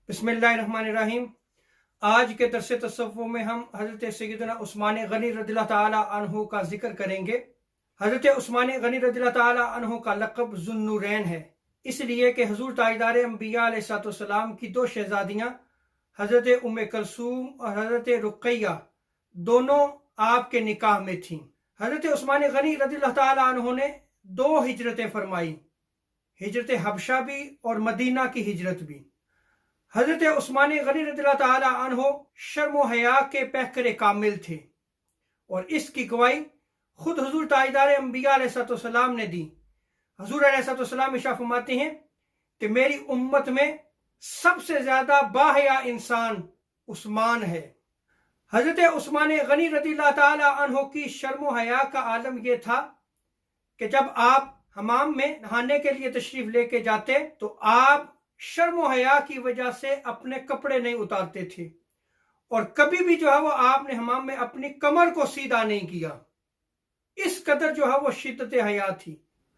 बिस्मिल्लाहिर्रहमानिर्रहीम। आज के दर्स तसव्वुफ़ में हम हज़रत सैयदना उस्मान गनी रज़ियल्लाहु ताला अन्हु का जिक्र करेंगे। हज़रत उस्मान गनी रज़ियल्लाहु ताला अन्हु का लक़ब ज़ुन्नूरैन है, इसलिए कि हुज़ूर ताजदार अंबिया अलैहिस्सलाम की दो शहज़ादियाँ हज़रत उम्मे कलसूम और हज़रत रुक़ैया दोनों आपके निकाह में थीं। हज़रत उस्मान गनी रज़ियल्लाहु ताला अन्हु ने दो हिजरतें फरमाई, हिजरत हबशा भी और मदीना की हिजरत भी। हज़रत उस्मान गनी रज़ियल्लाहु ताला अन्हु शर्म व हया के पैकरे कामिल थे और इसकी गवाही खुद हुज़ूर ताजदार अंबिया अलैहिस्सलाम ने दी। हुज़ूर अलैहिस्सलाम इरशाद फरमाते हैं कि मेरी उम्मत में सबसे ज़्यादा बाहया इंसान उस्मान है। हज़रत उस्मान गनी रज़ियल्लाहु ताला अन्हु की शर्म व हया का आलम यह था कि जब आप हमाम में नहाने के लिए तशरीफ़ लेके जाते तो आप शर्म व हया की वजह से अपने कपड़े नहीं उतारते थे और कभी भी जो है वो आपने हमाम में अपनी कमर को सीधा नहीं किया। इस कदर जो है वो शिद्दत हया थी।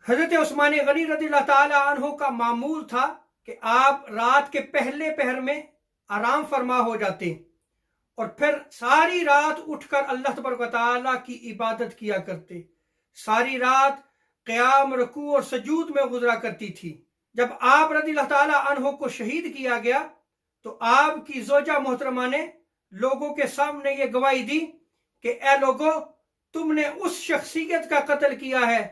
हज़रत उस्मान गनी रज़ियल्लाहु ताला अन्हु का मामूल था कि आप रात के पहले पहर में आराम फरमा हो जाते और फिर सारी रात उठकर अल्लाह तबारक व तआला की इबादत किया करते। सारी रात क़याम, रुकू और सजूद में गुजरा करती थी। जब आप रज़ियल्लाहु ताला अन्हु को शहीद किया गया तो आपकी ज़ौजा मोहतरमा ने लोगों के सामने ये गवाही दी कि ए लोगों, तुमने उस शख्सियत का कत्ल किया है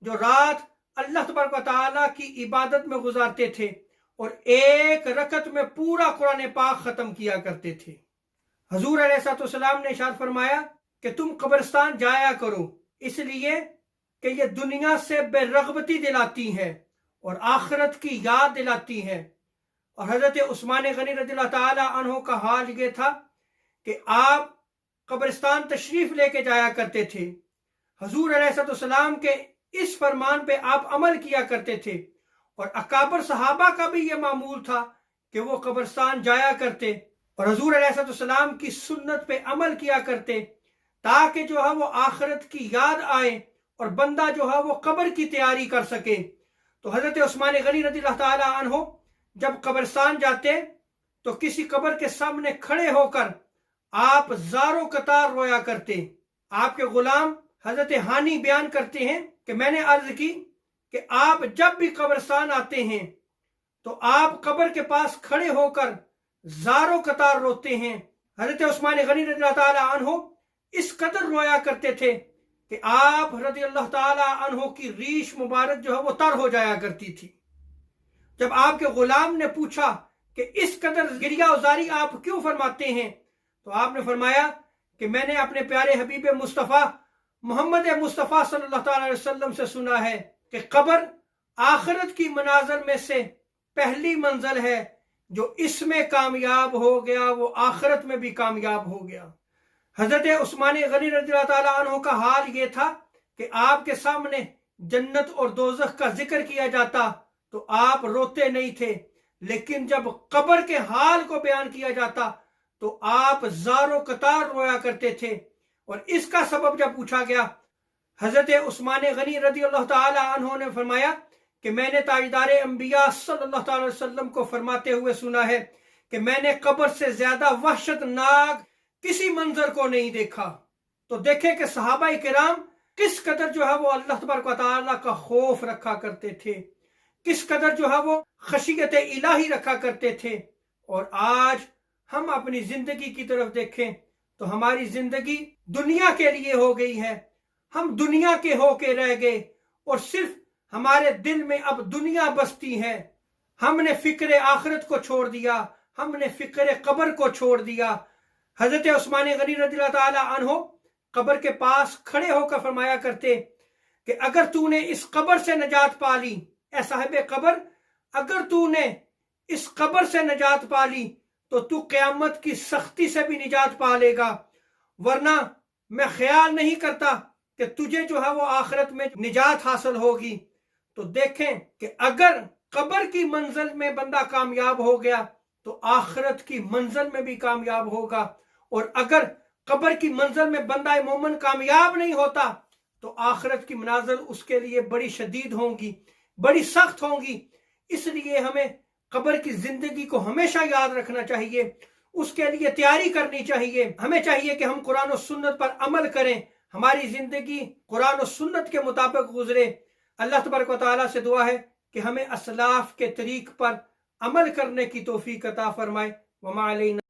जो रात अल्लाह तबारक व तआला की इबादत में गुजारते थे और एक रकत में पूरा कुरान पाक ख़त्म किया करते थे। हुज़ूर अलैहिस्सलाम ने इरशाद फरमाया कि तुम कब्रिस्तान जाया करो, इसलिए कि ये दुनिया से बेरग़बती दिलाती है और आखिरत की याद दिलाती है। और हज़रत उस्मान गनी रज़ियल्लाहु ताला अन्हु का हाल ये था कि आप कब्रिस्तान तशरीफ़ लेके जाया करते थे। हुज़ूर अलैहिस्सलाम के इस फरमान पे आप अमल किया करते थे और अकाबर सहाबा का भी ये मामूल था कि वो कब्रिस्तान जाया करते और हुज़ूर अलैहिस्सलाम की सुन्नत पे अमल किया करते ताकि जो है वो आखिरत की याद आए और बंदा जो है वो कब्र की तैयारी कर सके। तो हज़रत उस्मान गनी रज़ियल्लाहु ताला अन्हु जब कब्रिस्तान जाते तो किसी कब्र के सामने खड़े होकर आप ज़ारो कतार रोया करते। आपके गुलाम हज़रत हानी बयान करते हैं कि मैंने अर्ज की कि आप जब भी कब्रिस्तान आते हैं तो आप कब्र के पास खड़े होकर ज़ारो कतार रोते हैं। हज़रत उस्मान गनी रज़ियल्लाहु ताला अन्हु इस कदर रोया करते थे कि आप रज़ियल्लाहु ताला अन्हु की रीश मुबारक जो है वो तर हो जाया करती थी। जब आपके गुलाम ने पूछा कि इस कदर गिरिया उजारी आप क्यों फरमाते हैं तो आपने फरमाया कि मैंने अपने प्यारे हबीब मुस्तफ़ा मोहम्मद मुस्तफ़ा सल्लल्लाहु अलैहि वसल्लम से सुना है कि कब्र आखिरत की मनाज़िल में से पहली मंजिल है, जो इसमें कामयाब हो गया वो आखिरत में भी कामयाब हो गया। हज़रत उस्मान गनी रज़ियल्लाहु ताला अन्हु का हाल ये था कि आपके सामने जन्नत और दोज़ख का जिक्र किया जाता तो आप रोते नहीं थे, लेकिन जब कब्र के हाल को बयान किया जाता तो आप ज़ारो कतार रोया करते थे। और इसका सबब जब पूछा गया, हज़रत उस्मान गनी रज़ियल्लाहु ताला अन्हु ने फरमाया कि मैंने ताजदार अंबिया सल्लल्लाहु अलैहि वसल्लम को फरमाते हुए सुना है कि मैंने कब्र से ज्यादा वहशतनाक किसी मंजर को नहीं देखा। तो देखें कि सहाबा किराम किस कदर जो है वो अल्लाह तबारक व तआला का खौफ रखा करते थे, किस कदर जो है वो खशियत इलाही रखा करते थे। और आज हम अपनी जिंदगी की तरफ देखें तो हमारी जिंदगी दुनिया के लिए हो गई है। हम दुनिया के होके रह गए और सिर्फ हमारे दिल में अब दुनिया बसती है। हमने फिक्र आखिरत को छोड़ दिया, हमने फिक्र कब्र को छोड़ दिया। हज़रत उस्मान गनी रज़ियल्लाहु ताला अन्हु कब्र के पास खड़े होकर फरमाया करते कि अगर तूने इस कब्र से नजात पा ली, ए साहिब कब्र, अगर तूने इस कब्र से नजात पा ली तो तू क़यामत की सख्ती से भी निजात पा लेगा, वरना मैं ख्याल नहीं करता कि तुझे जो है वो आखिरत में निजात हासिल होगी। तो देखें कि अगर कब्र की मंजिल में बंदा कामयाब हो गया तो आखिरत की मंजिल में भी कामयाब होगा, और अगर कब्र की मंजिल में बंदा मोमन कामयाब नहीं होता तो आखिरत की मनाजिल उसके लिए बड़ी शदीद होंगी, बड़ी सख्त होंगी। इसलिए हमें قبر کی زندگی کو ہمیشہ یاد رکھنا چاہیے، اس کے لیے تیاری کرنی چاہیے۔ ہمیں چاہیے کہ ہم قرآن و سنت پر عمل کریں، ہماری زندگی قرآن و سنت کے مطابق گزرے۔ اللہ تبارک و تعالیٰ سے دعا ہے کہ ہمیں اسلاف کے طریق پر عمل کرنے کی توفیق عطا فرمائے۔ وما علینا